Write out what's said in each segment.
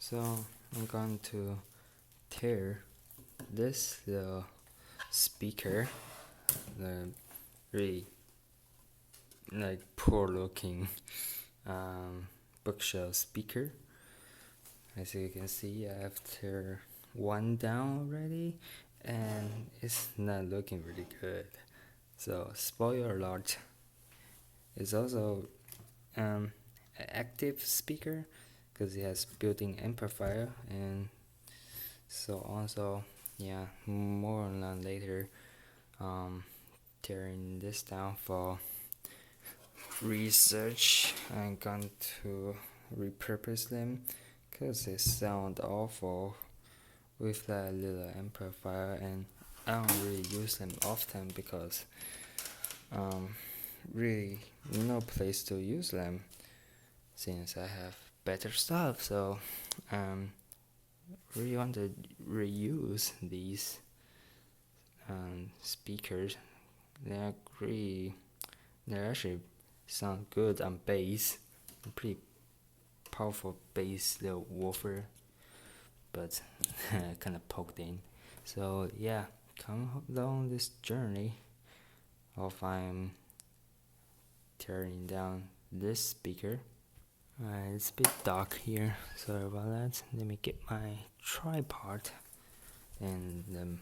So I'm going to tear this speaker, the really like poor looking bookshelf speaker. As you can see, I have tear one down already, and it's not looking really good. So spoiler alert. It's also an active speaker because it has built-in amplifier, and so also more on that later. Tearing this down for research. I'm going to repurpose them because they sound awful with that little amplifier, and I don't really use them often because really no place to use them since I have better stuff. So really want to reuse these speakers. They're actually sound good on bass. Pretty powerful bass, little woofer, but kind of poked in. So yeah, come along this journey of I'm tearing down this speaker. It's a bit dark here, sorry about that. Let me get my tripod and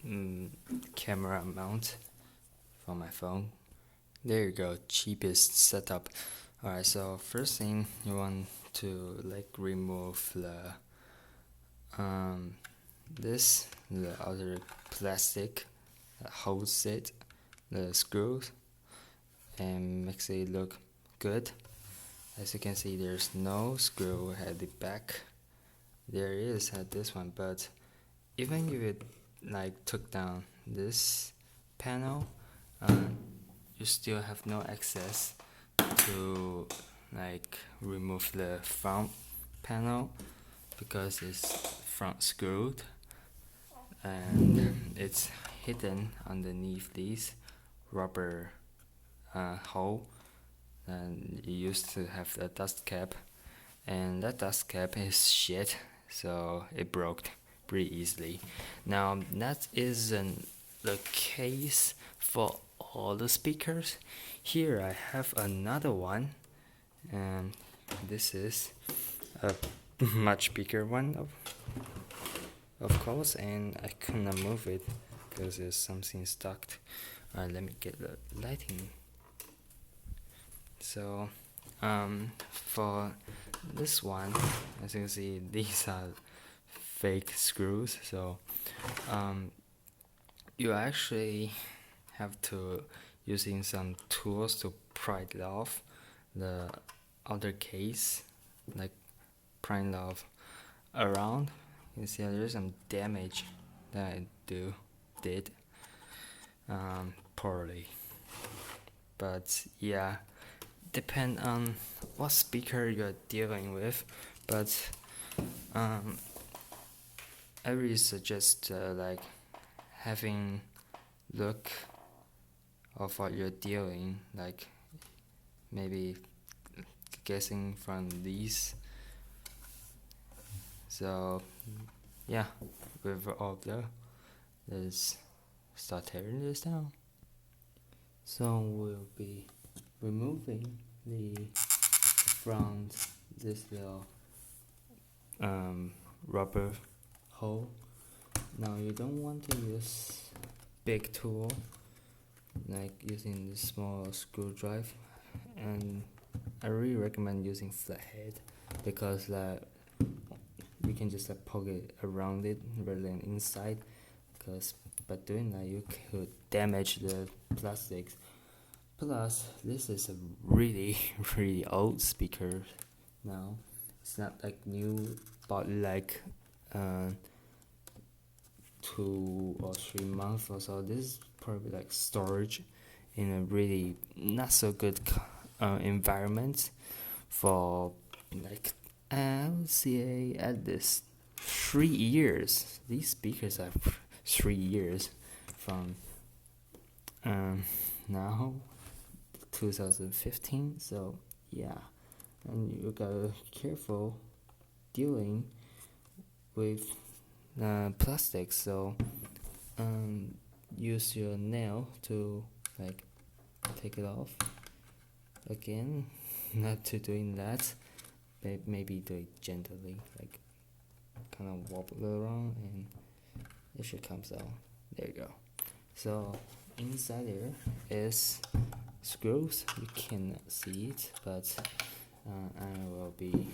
the camera mount for my phone. There you go, cheapest setup. Alright, so first thing you want to remove the other plastic that holds it, the screws, and makes it look good. As you can see, there's no screw at the back. There is at this one, but even if it took down this panel, you still have no access to remove the front panel because it's front screwed and it's hidden underneath these rubber hole. And you used to have a dust cap, and that dust cap is shit, so it broke pretty easily. Now that isn't the case for all the speakers. Here I have another one, and this is a much bigger one of course, and I couldn't move it because there's something stuck. Alright, let me get the lighting. So for this one, as you can see, these are fake screws, so you actually have to using some tools to pry it off the outer case, prying it off around. You see there's some damage that I did poorly, but yeah, depend on what speaker you're dealing with, but I really suggest having look of what you're dealing, maybe guessing from these. So yeah, with all the, let's start tearing this down. So we'll be removing the front, this little rubber hole. Now you don't want to use big tool like using the small screwdriver, and I really recommend using flathead because you can just poke it around it rather than inside, because by doing that you could damage the plastics. Plus, this is a really old speaker now. It's not new, but 2 or 3 months or so. This is probably storage in a really not so good environment for I would say at this 3 years. These speakers are 3 years from now 2015. So yeah, and you gotta be careful dealing with plastic, so use your nail to like take it off. Again, not to doing that, but maybe do it gently, like kind of wobble around, and it should comes out. There you go. So inside there is screws. You cannot see it, but I will be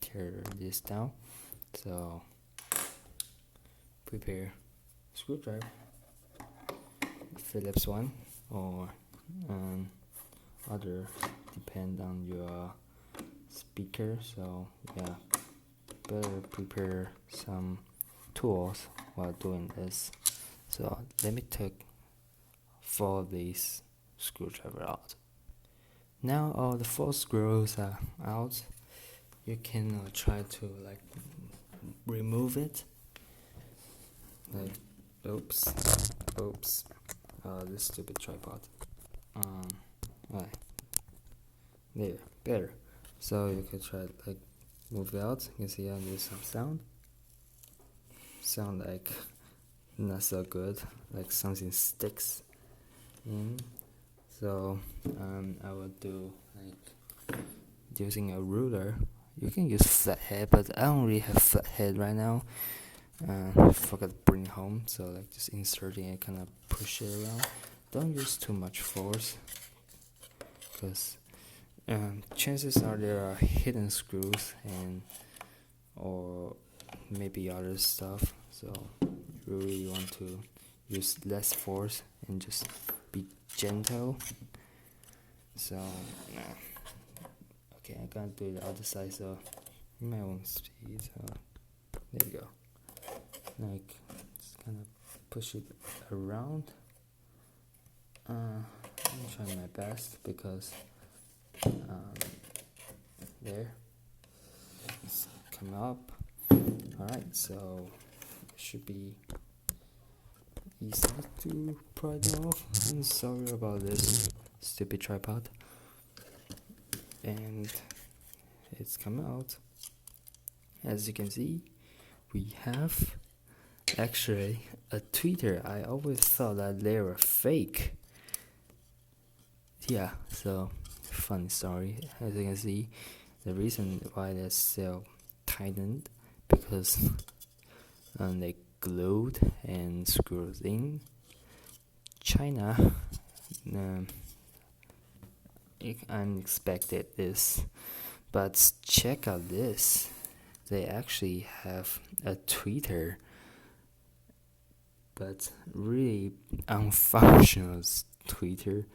tear this down. So prepare screwdriver, Phillips one or other, depend on your speaker. So yeah, better prepare some tools while doing this. So let me take 4 of these screwdriver out. Now all the 4 screws are out. You can try to like remove it. Like, oops, this stupid tripod. Right, there, better. So you can try like move it out. You can see there's some sound like not so good, like something sticks in. So I will do like using a ruler. You can use flathead, but I don't really have flathead right now. Forgot to bring it home, so like just inserting it, kind of push it around. Don't use too much force, because chances are there are hidden screws and or maybe other stuff. So you really want to use less force and just be gentle. So okay, I'm gonna do the other side, so you might want speed. So there you go. Like just kind of push it around. I'm trying my best, because there it's come up. Alright, so it should be easy to pry it off. I'm sorry about this stupid tripod. And it's come out. As you can see, we have actually a tweeter. I always thought that they were fake. Yeah, so funny story. As you can see, the reason why they're so tightened, because they glued and screwed in. China unexpected this, but check out this. They actually have a tweeter, but really unfunctional tweeter.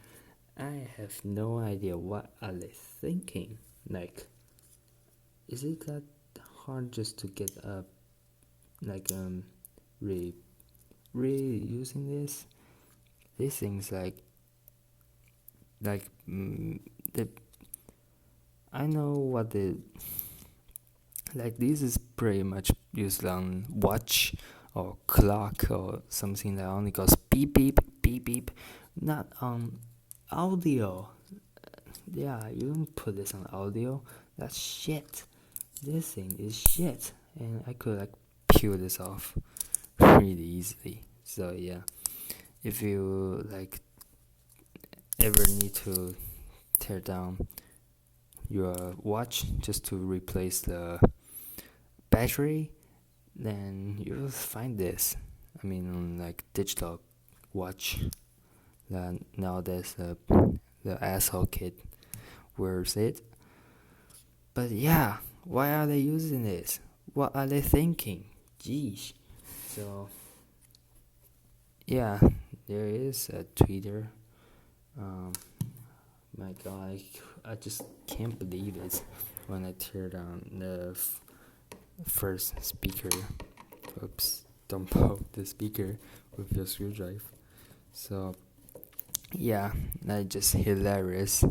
I have no idea what are they thinking. Like, is it that hard just to get up? Like really using this? These things like the I know what the like this is pretty much used on watch or clock or something that only goes beep beep beep beep, not on audio. Yeah, you don't put this on audio. That's shit. This thing is shit, and I could like peel this off really easily. So yeah, if you like ever need to tear down your watch just to replace the battery, then you'll find this. I mean, on like digital watch, that nowadays the asshole kid wears it. But yeah, why are they using this? What are they thinking? Geez. So yeah, there is a tweeter. My God, I just can't believe it when I tear down the first speaker. Oops, don't poke the speaker with your screwdriver. So yeah, that's just hilarious.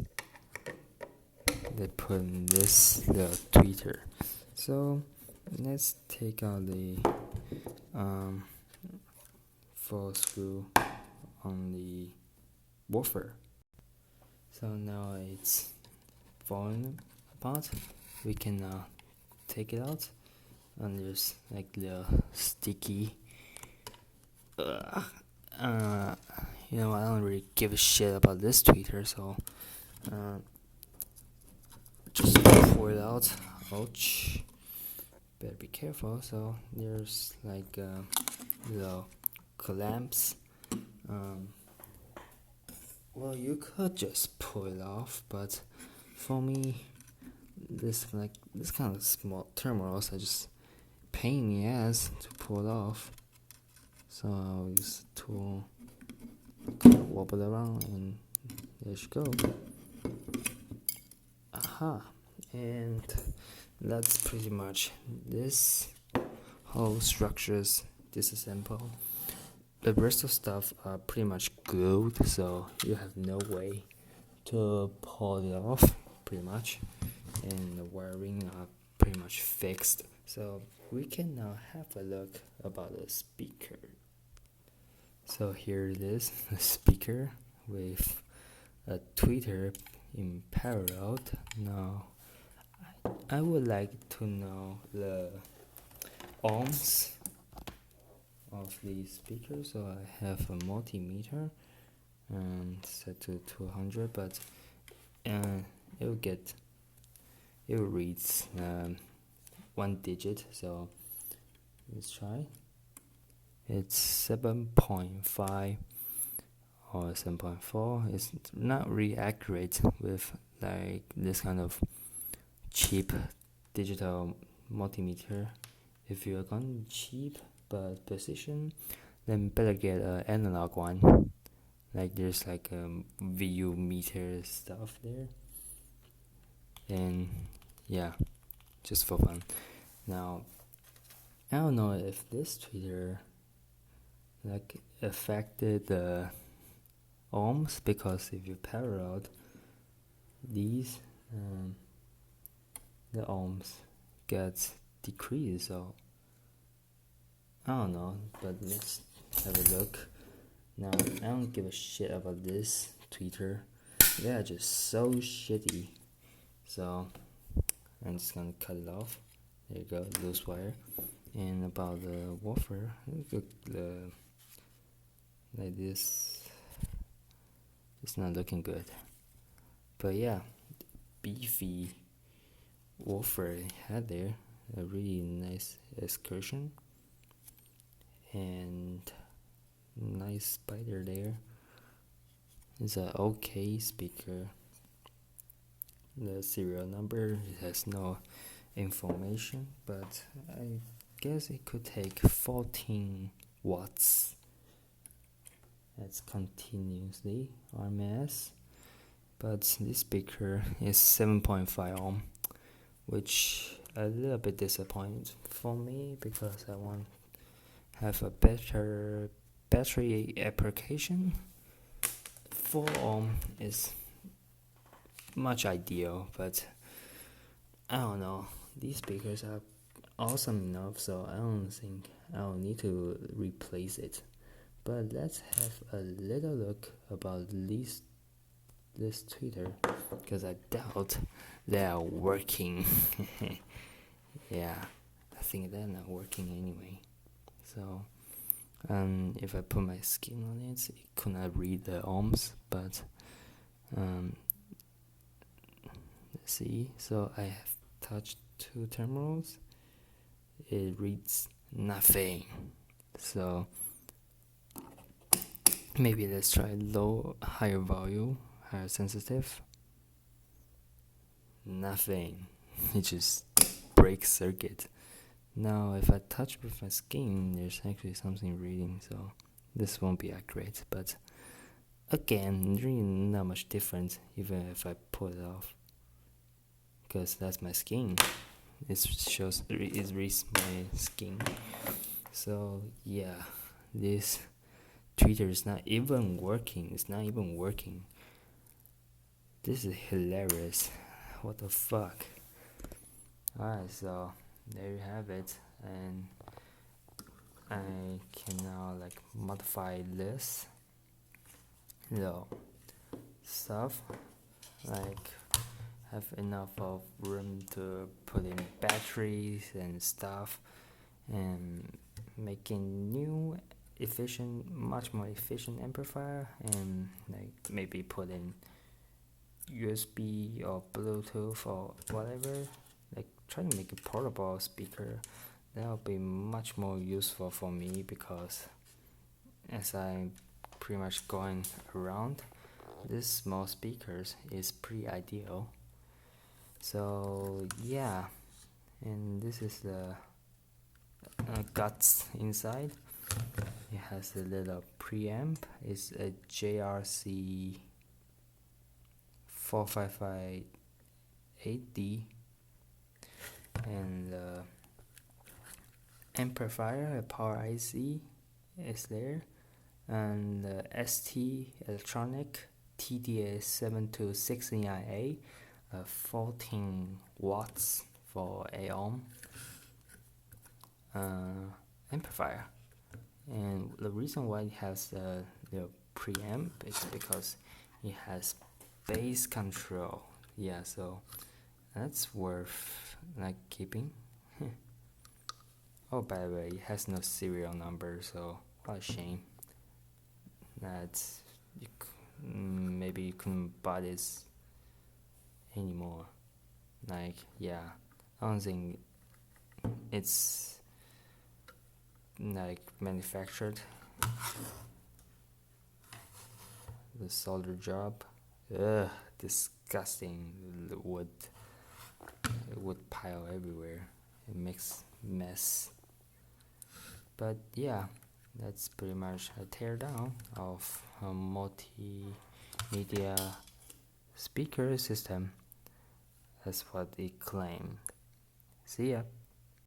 They put in this little tweeter. So let's take out the 4 screw on the woofer. So now it's falling apart. We can take it out, and there's like the sticky. You know, I don't really give a shit about this tweeter, so just pour it out. Ouch. Better be careful. So there's like the clamps. Well, you could just pull it off, but for me, this kind of small terminals are just pain in the ass to pull it off. So I'll use the tool, wobble around, and there you go. Aha, and that's pretty much this whole structure's disassemble. The rest of stuff are pretty much glued, so you have no way to pull it off, pretty much. And the wiring are pretty much fixed. So we can now have a look about the speaker. So here it is, the speaker with a tweeter in parallel. Now I would like to know the ohms of the speaker. So I have a multimeter set to 200, but it reads one digit. So let's try. It's 7.5 or 7.4. It's not really accurate with like this kind of cheap digital multimeter. If you're going cheap but precision, then better get an analog one. Like there's like a VU meter stuff there. And yeah, just for fun. Now I don't know if this tweeter like affected the ohms, because if you parallel these, the ohms gets decreased. So I don't know, but let's have a look. Now I don't give a shit about this tweeter. They're just so shitty. So I'm just gonna cut it off. There you go, loose wire. And about the woofer, like this, it's not looking good. But yeah, beefy woofer had there, a really nice excursion and nice spider there. It's a okay speaker. The serial number, it has no information, but I guess it could take 14 watts. That's continuously RMS. But this speaker is 7.5 ohm, which a little bit disappointing for me, because I want to have a better battery application. 4 ohm is much ideal, but I don't know, these speakers are awesome enough, so I don't think I'll need to replace it. But let's have a little look about this tweeter, because I doubt they are working. Yeah, I think they're not working anyway. So if I put my skin on it, it could not read the ohms, but let's see. So I have touched 2 terminals. It reads nothing. So maybe let's try higher value, higher sensitive. Nothing. It just breaks circuit. Now if I touch with my skin, there's actually something reading, so this won't be accurate. But again, really not much difference even if I pull it off, because that's my skin. It reads my skin. So yeah, this tweeter is not even working. It's not even working. This is hilarious. What the fuck? Alright, so there you have it, and I can now like modify this stuff, like have enough of room to put in batteries and stuff, and making new much more efficient amplifier, and like maybe put in USB or Bluetooth or whatever, like try to make a portable speaker. That'll be much more useful for me, because as I'm pretty much going around, this small speakers is pretty ideal. So yeah, and this is the guts inside. It has a little preamp. It's a JRC 4558D, and amplifier, a power IC is there, and ST electronic TDA7269A, 14 watts for 8 ohm amplifier. And the reason why it has the preamp is because it has bass control. Yeah, so that's worth like keeping. Oh, by the way, it has no serial number, so what a shame. That's maybe you couldn't buy this anymore. Like, yeah, I don't think it's like manufactured. The solder job, disgusting. The wood pile everywhere. It makes mess. But yeah, that's pretty much a teardown of a multimedia speaker system. That's what it claimed. See ya.